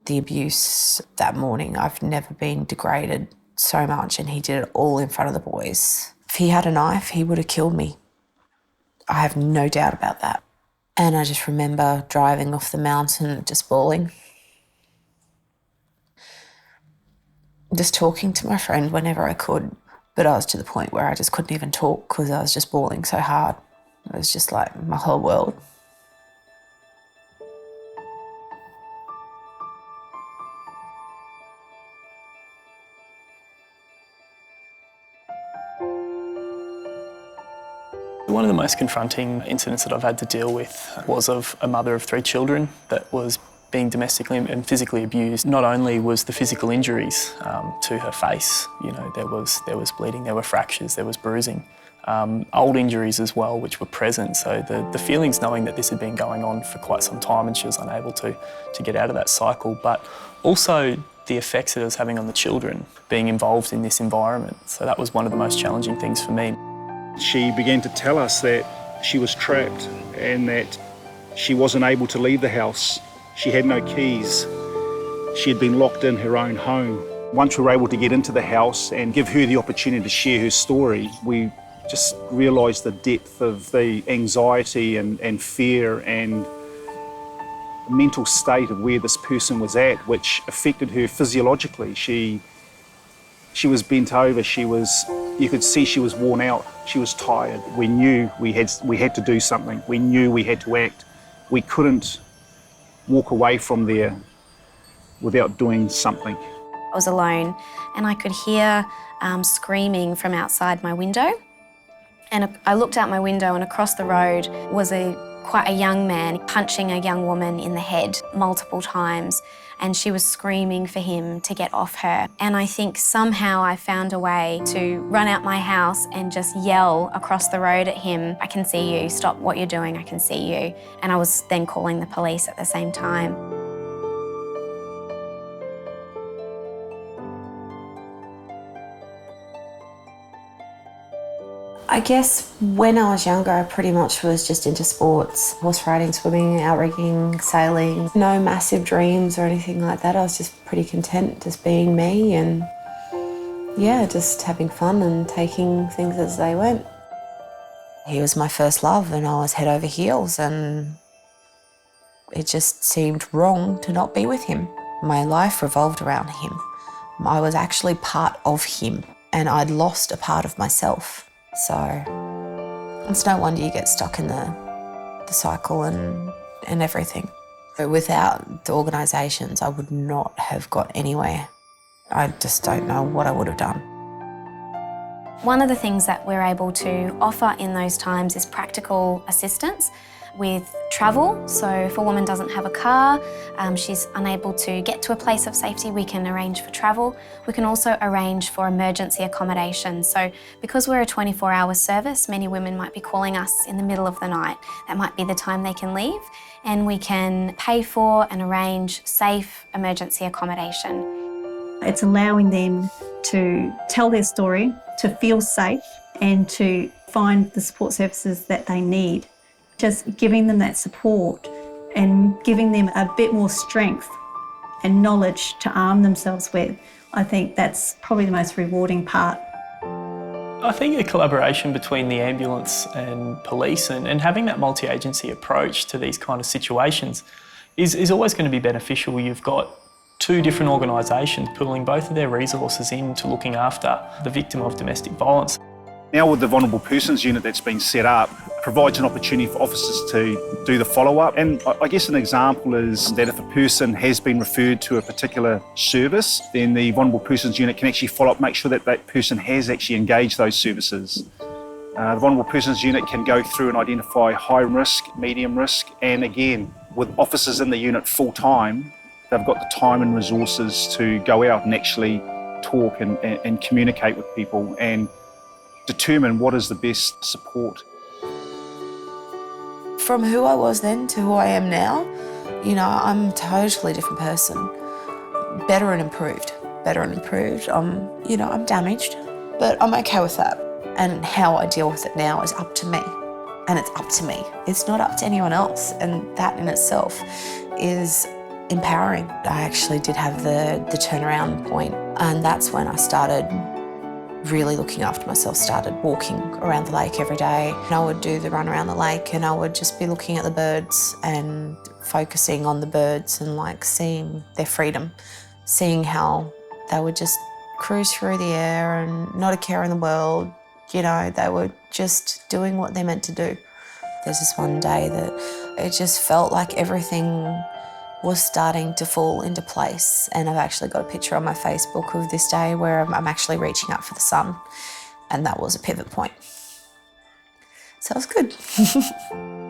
The abuse that morning, I've never been degraded so much, and he did it all in front of the boys. If he had a knife, he would have killed me. I have no doubt about that. And I just remember driving off the mountain just bawling. Just talking to my friend whenever I could, but I was to the point where I just couldn't even talk because I was just bawling so hard. It was just like my whole world. One of the most confronting incidents that I've had to deal with was of a mother of 3 children that was being domestically and physically abused. Not only was the physical injuries to her face, you know, there was bleeding, there were fractures, there was bruising, old injuries as well, which were present. So the feelings knowing that this had been going on for quite some time and she was unable to get out of that cycle, but also the effects that it was having on the children being involved in this environment. So that was one of the most challenging things for me. She began to tell us that she was trapped and that she wasn't able to leave the house. She had no keys. She had been locked in her own home. Once we were able to get into the house and give her the opportunity to share her story, we just realised the depth of the anxiety and fear and mental state of where this person was at, which affected her physiologically. She was bent over, you could see she was worn out, she was tired. We knew we had to do something. We knew we had to act. We couldn't walk away from there without doing something. I was alone and I could hear screaming from outside my window. And I looked out my window and across the road was quite a young man punching a young woman in the head multiple times, and she was screaming for him to get off her. And I think somehow I found a way to run out my house and just yell across the road at him, "I can see you, stop what you're doing, I can see you." And I was then calling the police at the same time. I guess when I was younger, I pretty much was just into sports. Horse riding, swimming, outrigging, sailing. No massive dreams or anything like that. I was just pretty content just being me and, yeah, just having fun and taking things as they went. He was my first love and I was head over heels, and it just seemed wrong to not be with him. My life revolved around him. I was actually part of him and I'd lost a part of myself. So it's no wonder you get stuck in the cycle and everything. But without the organisations, I would not have got anywhere. I just don't know what I would have done. One of the things that we're able to offer in those times is practical assistance with travel. So if a woman doesn't have a car, she's unable to get to a place of safety, we can arrange for travel. We can also arrange for emergency accommodation. So because we're a 24-hour service, many women might be calling us in the middle of the night. That might be the time they can leave, and we can pay for and arrange safe emergency accommodation. It's allowing them to tell their story, to feel safe, and to find the support services that they need. Just giving them that support and giving them a bit more strength and knowledge to arm themselves with, I think that's probably the most rewarding part. I think a collaboration between the ambulance and police and having that multi-agency approach to these kind of situations is always going to be beneficial. You've got 2 different organisations pulling both of their resources into looking after the victim of domestic violence. Now with the Vulnerable Persons Unit that's been set up, provides an opportunity for officers to do the follow-up. And I guess an example is that if a person has been referred to a particular service, then the Vulnerable Persons Unit can actually follow up, make sure that that person has actually engaged those services. The Vulnerable Persons Unit can go through and identify high risk, medium risk, and again, with officers in the unit full-time, they've got the time and resources to go out and actually talk and communicate with people and determine what is the best support. From who I was then to who I am now, you know, I'm a totally different person. Better and improved. You know, I'm damaged, but I'm okay with that. And how I deal with it now is up to me. And it's up to me. It's not up to anyone else. And that in itself is empowering. I actually did have the turnaround point, and that's when I started really looking after myself, started walking around the lake every day. And I would do the run around the lake and I would just be looking at the birds and focusing on the birds and like seeing their freedom, seeing how they would just cruise through the air and not a care in the world. You know, they were just doing what they're meant to do. There's this one day that it just felt like everything was starting to fall into place, and I've actually got a picture on my Facebook of this day where I'm actually reaching up for the sun, and that was a pivot point. So it was good.